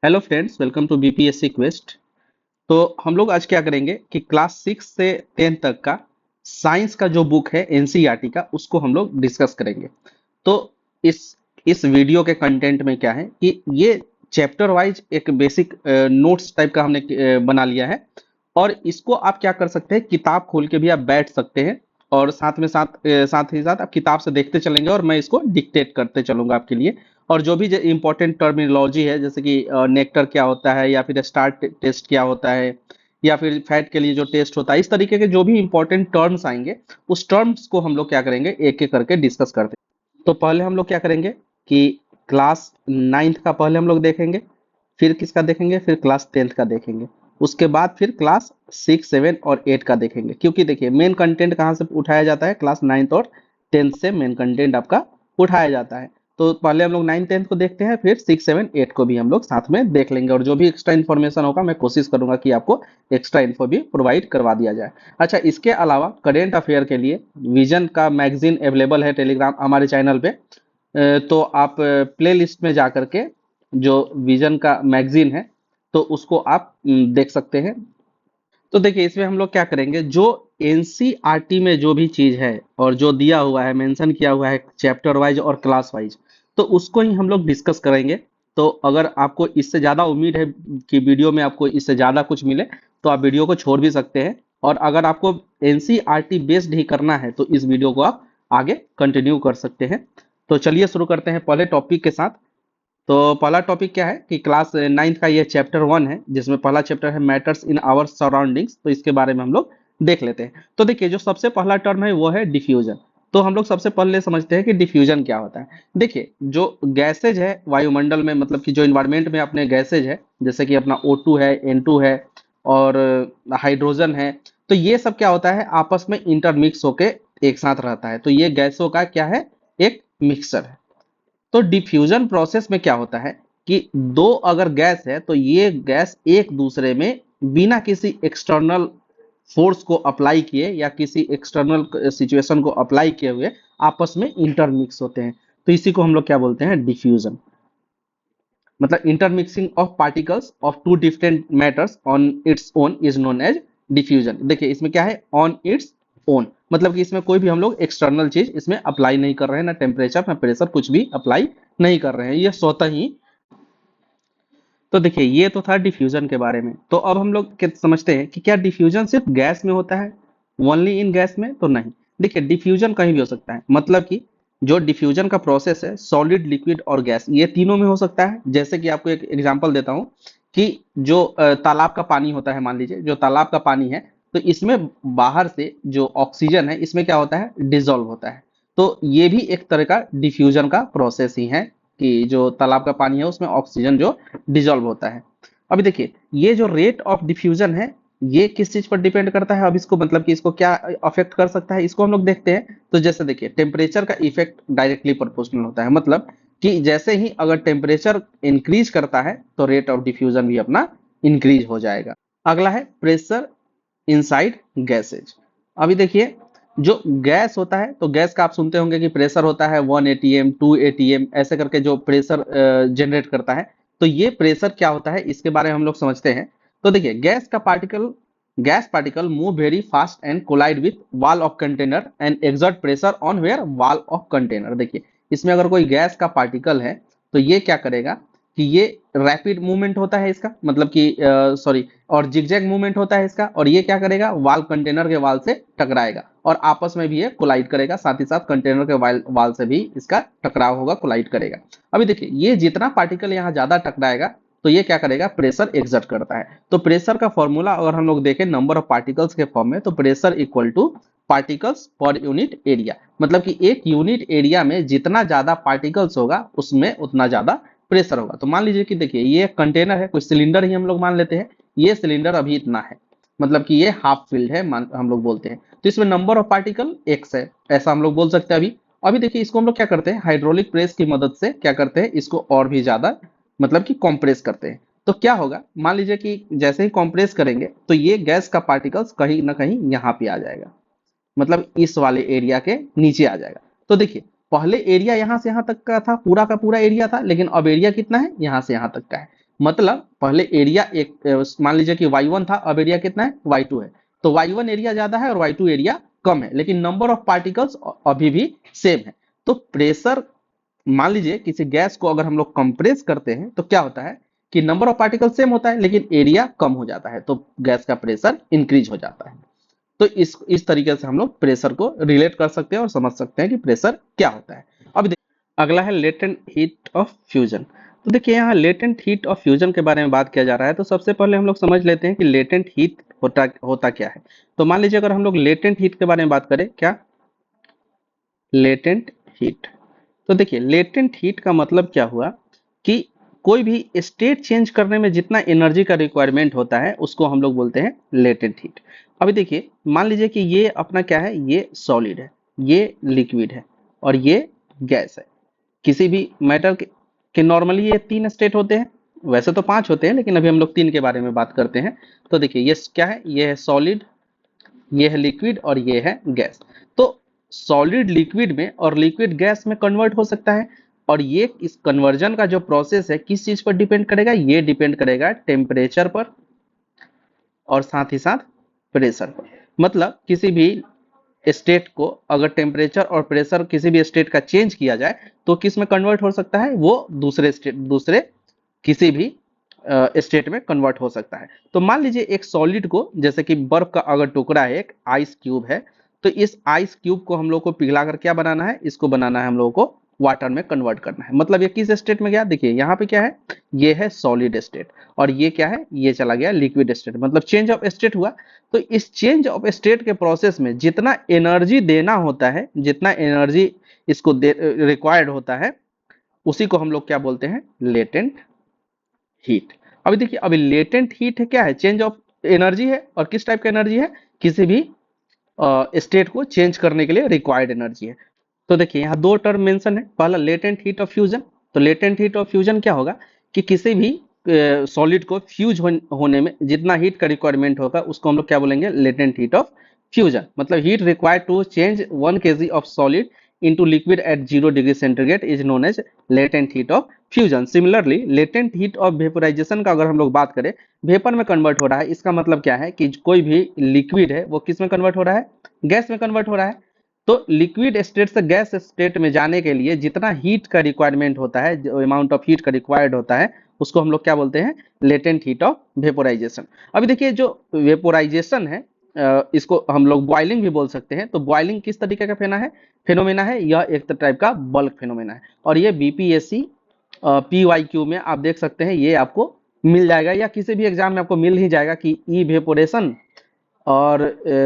Hello friends, welcome to BPSC quest. तो हम लोग आज क्या करेंगे कि क्लास 6 से 10 तक का साइंस का जो बुक है एनसीईआरटी का, उसको हम लोग डिस्कस करेंगे। तो इस इस वीडियो के कंटेंट में क्या है कि ये चैप्टर वाइज एक बेसिक नोट्स टाइप का हमने बना लिया है। और इसको आप क्या कर सकते हैं, किताब खोल के भी आप बैठ सकते हैं और साथ ही साथ आप किताब से देखते चलेंगे और मैं इसको डिक्टेट करते चलूंगा आपके लिए। और जो भी इंपॉर्टेंट टर्मिनोलॉजी है, जैसे कि नेक्टर क्या होता है, या फिर स्टार टेस्ट क्या होता है, या फिर फैट के लिए जो टेस्ट होता है, इस तरीके के जो भी इंपॉर्टेंट टर्म्स आएंगे, उस टर्म्स को हम लोग क्या करेंगे, एक एक करके डिस्कस करते हैं। तो पहले हम लोग क्या करेंगे कि क्लास 9th का पहले हम लोग देखेंगे, फिर किसका देखेंगे, फिर क्लास 10th का देखेंगे, उसके बाद फिर क्लास 6, 7 और 8 का देखेंगे। क्योंकि देखिए मेन कंटेंट कहाँ से उठाया जाता है, क्लास 9th और 10th से मेन कंटेंट आपका उठाया जाता है। तो पहले हम लोग 9, 10 को देखते हैं, फिर 6, 7, 8 को भी हम लोग साथ में देख लेंगे। और जो भी एक्स्ट्रा इन्फॉर्मेशन होगा मैं कोशिश करूंगा कि आपको एक्स्ट्रा इन्फो भी प्रोवाइड करवा दिया जाए। अच्छा, इसके अलावा करेंट अफेयर के लिए विजन का मैगजीन अवेलेबल है टेलीग्राम हमारे चैनल पे। तो आप प्ले लिस्ट में जा करके जो विजन का मैगजीन है, तो उसको आप देख सकते हैं। तो देखिए इसमें हम लोग क्या करेंगे, जो एनसीईआरटी में जो भी चीज है और जो दिया हुआ है, मेंशन किया हुआ है चैप्टर वाइज और क्लास वाइज, तो उसको ही हम लोग डिस्कस करेंगे। तो अगर आपको इससे ज्यादा उम्मीद है कि वीडियो में आपको इससे ज्यादा कुछ मिले, तो आप वीडियो को छोड़ भी सकते हैं। और अगर आपको एनसीईआरटी बेस्ड ही करना है, तो इस वीडियो को आप आगे कंटिन्यू कर सकते हैं। तो चलिए शुरू करते हैं पहले टॉपिक के साथ। तो पहला टॉपिक क्या है कि क्लास 9th का ये चैप्टर 1 है, जिसमें पहला चैप्टर है मैटर्स इन आवर सराउंडिंग्स। तो इसके बारे में हम लोग देख लेते हैं। तो देखिए जो सबसे पहला टर्म है वो है डिफ्यूजन। तो हम लोग सबसे पहले समझते हैं कि डिफ्यूजन क्या होता है। देखिए जो गैसेज है वायुमंडल में, मतलब कि जो इन्वायरमेंट में अपने गैसेज है, जैसे कि अपना O2 है, N2 है और हाइड्रोजन है, तो ये सब क्या होता है, आपस में इंटरमिक्स होके एक साथ रहता है। तो ये गैसों का क्या है, एक मिक्सचर है। तो डिफ्यूजन प्रोसेस में क्या होता है कि दो अगर गैस है, तो ये गैस एक दूसरे में बिना किसी एक्सटर्नल फोर्स को अप्लाई किए या किसी एक्सटर्नल सिचुएशन को अप्लाई किए हुए आपस में इंटरमिक्स होते हैं। तो इसी को हम लोग क्या बोलते हैं, डिफ्यूजन। मतलब intermixing of particles of two different matters on its own is known as diffusion. देखिए इसमें क्या है, ऑन इट्स ओन, मतलब कि इसमें कोई भी हम लोग एक्सटर्नल चीज इसमें अप्लाई नहीं कर रहे हैं, ना टेम्परेचर ना प्रेशर, कुछ भी अप्लाई नहीं कर रहे हैं, ये स्वतः ही। तो देखिए ये तो था डिफ्यूजन के बारे में। तो अब हम लोग समझते हैं कि क्या डिफ्यूजन सिर्फ गैस में होता है, ओनली इन गैस में? तो नहीं। देखिए डिफ्यूजन कहीं भी हो सकता है। मतलब कि जो डिफ्यूजन का प्रोसेस है, सॉलिड, लिक्विड और गैस, ये तीनों में हो सकता है। जैसे कि आपको एक एग्जांपल देता हूँ कि जो तालाब का पानी होता है, मान लीजिए जो तालाब का पानी है, तो इसमें बाहर से जो ऑक्सीजन है, इसमें क्या होता है, डिजोल्व होता है। तो ये भी एक तरह का डिफ्यूजन का प्रोसेस ही है कि जो तालाब का पानी है उसमें ऑक्सीजन जो डिजोल्व होता है। अभी देखिए ये जो रेट ऑफ डिफ्यूजन है, ये किस चीज पर डिपेंड करता है। अब इसको मतलब कि इसको क्या अफेक्ट कर सकता है, इसको हम लोग देखते हैं। तो जैसे देखिए टेम्परेचर का इफेक्ट डायरेक्टली प्रोपोर्शनल होता है। मतलब कि जैसे ही अगर टेम्परेचर इंक्रीज करता है, तो रेट ऑफ डिफ्यूजन भी अपना इंक्रीज हो जाएगा। अगला है प्रेशर इनसाइड गैसेज। अभी देखिए जो गैस होता है, तो गैस का आप सुनते होंगे कि प्रेशर होता है 1 atm 2 atm, ऐसे करके जो प्रेशर जनरेट करता है। तो ये प्रेशर क्या होता है, इसके बारे में हम लोग समझते हैं। तो देखिए gas particle move very fast and collide with wall of container and exert pressure on where wall of container. देखिए इसमें अगर कोई गैस का पार्टिकल है, तो ये क्या करेगा कि ये रैपिड मूवमेंट होता है इसका, मतलब कि सॉरी, और जिगजैग मूवमेंट होता है इसका, और ये क्या करेगा, वाल कंटेनर के वाल से टकराएगा और आपस में भी ये कोलाइड करेगा, साथ ही साथ कंटेनर के वाल से भी इसका टकराव होगा, कोलाइड करेगा। अभी देखिए ये जितना पार्टिकल यहाँ ज्यादा टकराएगा, तो ये क्या करेगा, प्रेशर एक्सर्ट करता है। तो प्रेशर का फॉर्मूला अगर हम लोग देखें नंबर ऑफ पार्टिकल्स के फॉर्म में, तो pressure equal two particles per unit area. मतलब कि एक यूनिट एरिया में जितना ज्यादा पार्टिकल्स होगा, उसमें उतना ज्यादा प्रेशर होगा। तो मान लीजिए कि देखिए ये कंटेनर है, कुछ सिलेंडर ही हम लोग मान लेते हैं। ये सिलेंडर अभी इतना है, मतलब कि ये हाफ फिल्ड है, हम लोग बोलते हैं। तो इसमें नंबर ऑफ पार्टिकल एक्स है, ऐसा हम लोग बोल सकते हैं। अभी अभी देखिए इसको हम लोग क्या करते हैं, हाइड्रोलिक प्रेस की मदद से क्या करते हैं, इसको और भी ज्यादा मतलब कि कॉम्प्रेस करते हैं। तो क्या होगा, मान लीजिए कि जैसे ही कॉम्प्रेस करेंगे, तो ये गैस का पार्टिकल्स कहीं ना कहीं यहाँ पे आ जाएगा, मतलब इस वाले एरिया के नीचे आ जाएगा। तो देखिए पहले एरिया यहाँ से यहाँ तक का था, पूरा का पूरा एरिया था, लेकिन अब एरिया कितना है, यहाँ से यहाँ तक का है। मतलब पहले एरिया एक मान लीजिए कि y1 था, अब एरिया कितना है, y2 है। तो y1 एरिया ज्यादा है और y2 एरिया कम है, लेकिन नंबर ऑफ पार्टिकल्स अभी भी सेम है। तो प्रेशर, मान लीजिए किसी गैस को अगर हम लोग कंप्रेस करते हैं तो क्या होता है कि नंबर ऑफ पार्टिकल सेम होता है लेकिन एरिया कम हो जाता है, तो गैस का प्रेशर इंक्रीज हो जाता है। तो इस तरीके से हम लोग प्रेशर को रिलेट कर सकते हैं और समझ सकते हैं कि प्रेशर क्या होता है। अब अगला है लेटेंट हीट ऑफ फ्यूजन। तो देखिए यहाँ लेटेंट हीट ऑफ फ्यूजन के बारे में बात किया जा रहा है, तो सबसे पहले हम लोग समझ लेते हैं कि लेटेंट हीट होता होता क्या है। तो मान लीजिए अगर हम लोग लेटेंट हीट के बारे में बात करें, क्या लेटेंट हीट, तो देखिए लेटेंट हीट का मतलब क्या हुआ कि कोई भी स्टेट चेंज करने में जितना एनर्जी का रिक्वायरमेंट होता है उसको हम लोग बोलते हैं लेटेंट हीट। अभी देखिए मान लीजिए कि ये अपना क्या है, ये सॉलिड है, ये लिक्विड है और ये गैस है। किसी भी मैटर के नॉर्मली ये तीन स्टेट होते हैं, वैसे तो पांच होते हैं लेकिन अभी हम लोग तीन के बारे में बात करते हैं। तो देखिए ये क्या है, ये है सॉलिड, ये है लिक्विड और ये है गैस। तो सॉलिड लिक्विड में और लिक्विड गैस में कन्वर्ट हो सकता है। और ये इस कन्वर्जन का जो प्रोसेस है किस चीज पर डिपेंड करेगा, ये डिपेंड करेगा टेम्परेचर पर और साथ ही साथ प्रेशर पर। मतलब किसी भी स्टेट को अगर टेम्परेचर और प्रेशर किसी भी स्टेट का चेंज किया जाए तो किस में कन्वर्ट हो सकता है, वो दूसरे स्टेट, दूसरे किसी भी स्टेट में कन्वर्ट हो सकता है। तो मान लीजिए एक सॉलिड को, जैसे कि बर्फ का अगर टुकड़ा है, एक आइस क्यूब है, तो इस आइस क्यूब को हम लोग को पिघला कर क्या बनाना है, इसको बनाना है हम लोगों को वाटर में कन्वर्ट करना है। मतलब ये किस स्टेट में गया, देखिए यहाँ पे क्या है, ये है सॉलिड स्टेट और ये क्या है, ये चला गया लिक्विड स्टेट, मतलब चेंज ऑफ स्टेट हुआ। तो इस चेंज ऑफ स्टेट के प्रोसेस में जितना एनर्जी देना होता है, जितना एनर्जी इसको रिक्वायर्ड होता है, उसी को हम लोग क्या बोलते हैं, लेटेंट हीट। अभी देखिए अभी लेटेंट हीट है, क्या है, चेंज ऑफ एनर्जी है। और किस टाइप का एनर्जी है, किसी भी स्टेट को चेंज करने के लिए रिक्वायर्ड एनर्जी है। तो देखिए यहाँ दो टर्म मेंशन है, पहला लेटेंट हीट ऑफ फ्यूजन। तो लेटेंट हीट ऑफ फ्यूजन क्या होगा कि किसी भी सॉलिड को फ्यूज होने में जितना हीट का रिक्वायरमेंट होगा उसको हम लोग क्या बोलेंगे, लेटेंट हीट ऑफ फ्यूजन। मतलब heat required to change 1 kg of solid into liquid at 0 degree centigrade is known as latent heat of fusion. Similarly, latent heat of vaporization का अगर हम लोग बात करें, वेपर में कन्वर्ट हो रहा है, इसका मतलब क्या है कि कोई भी लिक्विड है वो किस में कन्वर्ट हो रहा है, गैस में कन्वर्ट हो रहा है। तो लिक्विड स्टेट से गैस स्टेट में जाने के लिए जितना हीट का रिक्वायरमेंट होता है, जो अमाउंट ऑफ हीट का रिक्वायर्ड होता है, उसको हम लोग क्या बोलते हैं, लेटेंट हीट ऑफ वेपोराइजेशन। अभी देखिए जो वेपोराइजेशन है, इसको हम लोग बॉइलिंग भी बोल सकते हैं। तो बॉइलिंग किस तरीके का फेनोमेना है, यह एक टाइप का बल्क फेनोमेना है। और ये बीपीएससी पीवाईक्यू में आप देख सकते हैं, ये आपको मिल जाएगा या किसी भी एग्जाम में आपको मिल ही जाएगा कि इवेपोरेशन और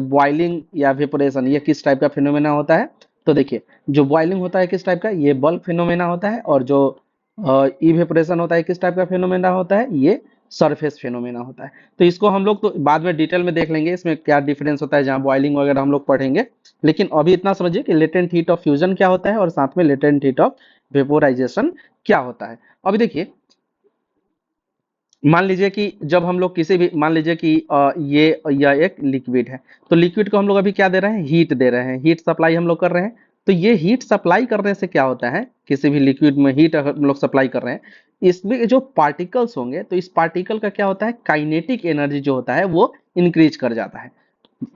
बॉइलिंग या वेपोरेशन ये किस टाइप का फिनोमेना होता है। तो देखिए जो बॉइलिंग होता है किस टाइप का, ये बल्क फिनोमेना होता है। और जो इवेपोरेशन होता है किस टाइप का फिनोमेना होता है, ये सरफेस फिनोमेना होता है। तो इसको हम लोग तो बाद में डिटेल में देख लेंगे इसमें क्या डिफरेंस होता है, जहाँ बॉइलिंग वगैरह हम लोग पढ़ेंगे। लेकिन अभी इतना समझिए कि लेटेंट हीट ऑफ फ्यूजन क्या होता है और साथ में लेटेंट हीट ऑफ वेपोराइजेशन क्या होता है। अभी देखिए मान लीजिए कि जब हम लोग किसी भी, मान लीजिए कि ये यह एक लिक्विड है, तो लिक्विड को हम लोग अभी क्या दे रहे हैं, हीट दे रहे हैं, हीट सप्लाई हम लोग कर रहे हैं। तो ये हीट सप्लाई करने से क्या होता है, किसी भी लिक्विड में हीट हम लोग सप्लाई कर रहे हैं, इसमें जो पार्टिकल्स होंगे तो इस पार्टिकल का क्या होता है, काइनेटिक एनर्जी जो होता है वो इंक्रीज कर जाता है।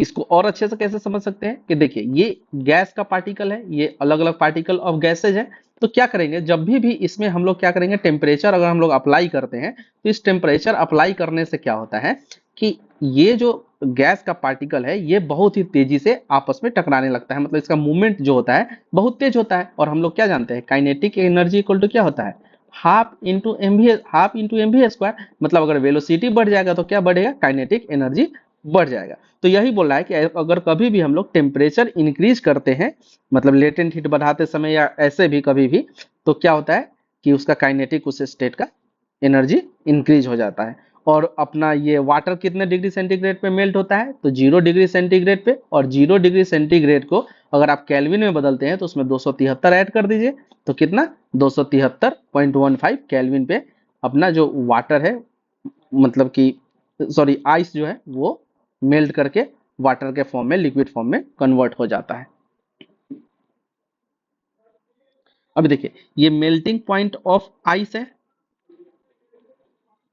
इसको और अच्छे से कैसे समझ सकते हैं कि देखिए ये गैस का पार्टिकल है, ये अलग अलग पार्टिकल ऑफ गैसेज है। तो क्या करेंगे, जब भी इसमें हम लोग क्या करेंगे, टेम्परेचर अगर हम लोग अप्लाई करते हैं, तो इस टेम्परेचर अप्लाई करने से क्या होता है कि ये जो गैस का पार्टिकल है ये बहुत ही तेजी से आपस में टकराने लगता है। मतलब इसका मूवमेंट जो होता है बहुत तेज होता है। और हम लोग क्या जानते हैं, काइनेटिक एनर्जी इक्वल टू क्या होता है, half into M V square. मतलब अगर वेलोसिटी बढ़ जाएगा तो क्या बढ़ेगा, काइनेटिक एनर्जी बढ़ जाएगा। तो यही बोल रहा है कि अगर कभी भी हम लोग टेम्परेचर इंक्रीज करते हैं, मतलब लेटेंट हीट बढ़ाते समय या ऐसे भी कभी भी, तो क्या होता है कि उसका काइनेटिक उस स्टेट का एनर्जी इंक्रीज हो जाता है। और अपना ये वाटर कितने डिग्री सेंटीग्रेड पे मेल्ट होता है, तो 0 डिग्री सेंटीग्रेड पे। और 0 डिग्री सेंटीग्रेड को अगर आप केल्विन में बदलते हैं तो उसमें 273 ऐड कर दीजिए, तो कितना, 273.15 केल्विन पे अपना जो वाटर है, मतलब कि सॉरी आइस जो है वो मेल्ट करके वाटर के फॉर्म में, लिक्विड फॉर्म में कन्वर्ट हो जाता है। अभी देखिए ये मेल्टिंग पॉइंट ऑफ आइस है,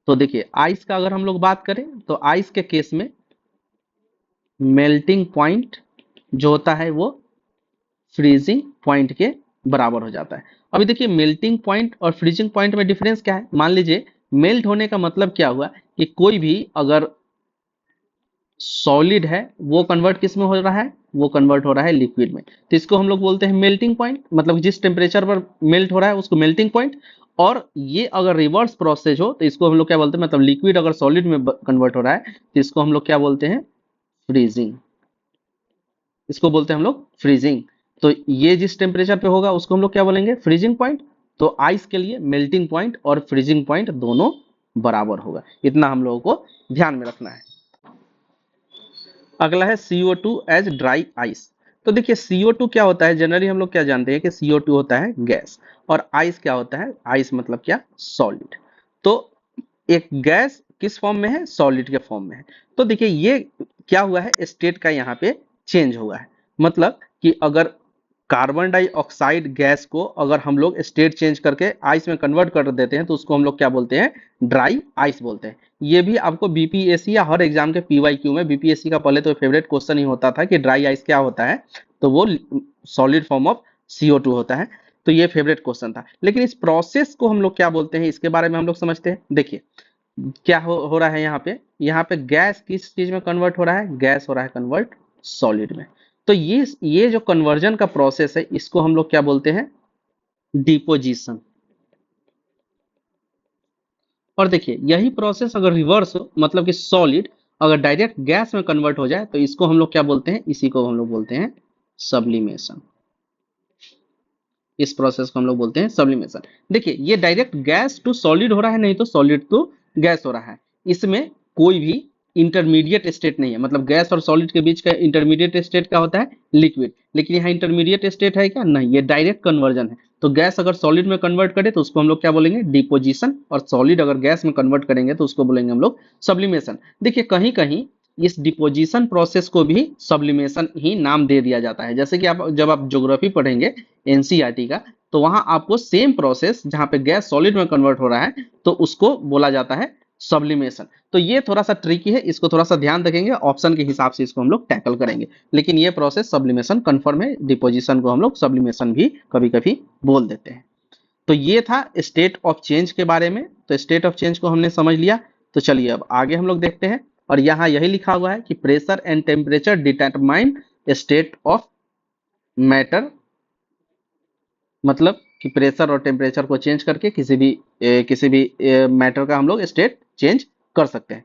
तो देखिए आइस का अगर हम लोग बात करें तो आइस के केस में मेल्टिंग पॉइंट जो होता है वो फ्रीजिंग पॉइंट के बराबर हो जाता है। अभी देखिए मेल्टिंग पॉइंट और फ्रीजिंग पॉइंट में डिफरेंस क्या है। मान लीजिए मेल्ट होने का मतलब क्या हुआ कि कोई भी अगर सॉलिड है वो कन्वर्ट किस में हो रहा है, वो कन्वर्ट हो रहा है लिक्विड में। तो इसको हम लोग बोलते हैं मेल्टिंग पॉइंट, मतलब जिस टेम्परेचर पर मेल्ट हो रहा है उसको मेल्टिंग पॉइंट। और ये अगर रिवर्स प्रोसेस हो तो इसको हम लोग क्या बोलते हैं, मतलब लिक्विड अगर सॉलिड में कन्वर्ट हो रहा है तो इसको हम लोग क्या बोलते हैं, फ्रीजिंग। इसको बोलते हैं हम लोग फ्रीजिंग। तो ये जिस टेम्परेचर पे होगा उसको हम लोग क्या बोलेंगे, फ्रीजिंग पॉइंट। तो आइस के लिए मेल्टिंग पॉइंट और फ्रीजिंग पॉइंट दोनों बराबर होगा, इतना हम लोगों को ध्यान में रखना है। अगला है CO2 एज ड्राई आइस। तो देखिए CO2 क्या होता है, जनरली हम लोग क्या जानते हैं कि CO2 होता है गैस, और आइस क्या होता है, आइस मतलब क्या, सॉलिड। तो एक गैस किस फॉर्म में है, सॉलिड के फॉर्म में है। तो देखिए ये क्या हुआ है, स्टेट का यहाँ पे चेंज हुआ है। मतलब कि अगर कार्बन डाइऑक्साइड गैस को अगर हम लोग स्टेट चेंज करके आइस में कन्वर्ट कर देते हैं तो उसको हम लोग क्या बोलते हैं, ड्राई आइस बोलते हैं। ये भी आपको बीपीएससी या हर एग्जाम के पीवाईक्यू में, बीपीएससी का पहले तो फेवरेट क्वेश्चन ही होता था कि ड्राई आइस क्या होता है, तो वो सॉलिड फॉर्म ऑफ CO2 होता है। तो ये फेवरेट क्वेश्चन था। लेकिन इस प्रोसेस को हम लोग क्या बोलते हैं, इसके बारे में हम लोग समझते हैं। देखिए क्या हो रहा है यहाँ पे गैस किस चीज में कन्वर्ट हो रहा है, गैस हो रहा है कन्वर्ट सॉलिड में। तो ये जो कन्वर्जन का प्रोसेस है इसको हम लोग क्या बोलते हैं, डिपोजिशन। और देखिए यही प्रोसेस अगर रिवर्स हो, मतलब कि सॉलिड अगर डायरेक्ट गैस में कन्वर्ट हो जाए तो इसको हम लोग क्या बोलते हैं, इसी को हम लोग बोलते हैं सब्लिमेशन। इस प्रोसेस को हम लोग बोलते हैं सब्लिमेशन। देखिए ये डायरेक्ट गैस टू सॉलिड हो रहा है, नहीं तो सॉलिड टू गैस हो रहा है। इसमें कोई भी इंटरमीडिएट स्टेट नहीं है, मतलब गैस और सॉलिड के बीच का इंटरमीडिएट स्टेट क्या होता है, लिक्विड। लेकिन यहाँ इंटरमीडिएट स्टेट है क्या, नहीं, ये डायरेक्ट कन्वर्जन है। तो गैस अगर सॉलिड में कन्वर्ट करे तो उसको हम लोग क्या बोलेंगे, डिपोजिशन, और सॉलिड अगर गैस में कन्वर्ट करेंगे तो उसको बोलेंगे हम लोग सब्लिमेशन। देखिए कहीं कहीं इस डिपोजिशन प्रोसेस को भी सब्लिमेशन ही नाम दे दिया जाता है। जैसे कि आप जब आप ज्योग्राफी पढ़ेंगे एनसीईआरटी का, तो वहां आपको सेम प्रोसेस जहां पे गैस सॉलिड में कन्वर्ट हो रहा है तो उसको बोला जाता है सब्लिमेशन। तो ये थोड़ा सा ट्रिकी है, इसको थोड़ा सा ध्यान रखेंगे, ऑप्शन के हिसाब से इसको हम लोग टैकल करेंगे। लेकिन ये प्रोसेस सब्लिमेशन कंफर्म है, डिपोजिशन को हम लोग सब्लिमेशन भी कभी कभी बोल देते हैं। तो ये था स्टेट ऑफ चेंज के बारे में। तो स्टेट ऑफ चेंज को हमने समझ लिया। तो चलिए अब आगे हम लोग देखते हैं। और यहाँ यही लिखा हुआ है कि pressure and temperature determine state of matter, मतलब कि प्रेशर और टेम्परेचर को चेंज करके किसी भी मैटर का हम लोग स्टेट चेंज कर सकते हैं।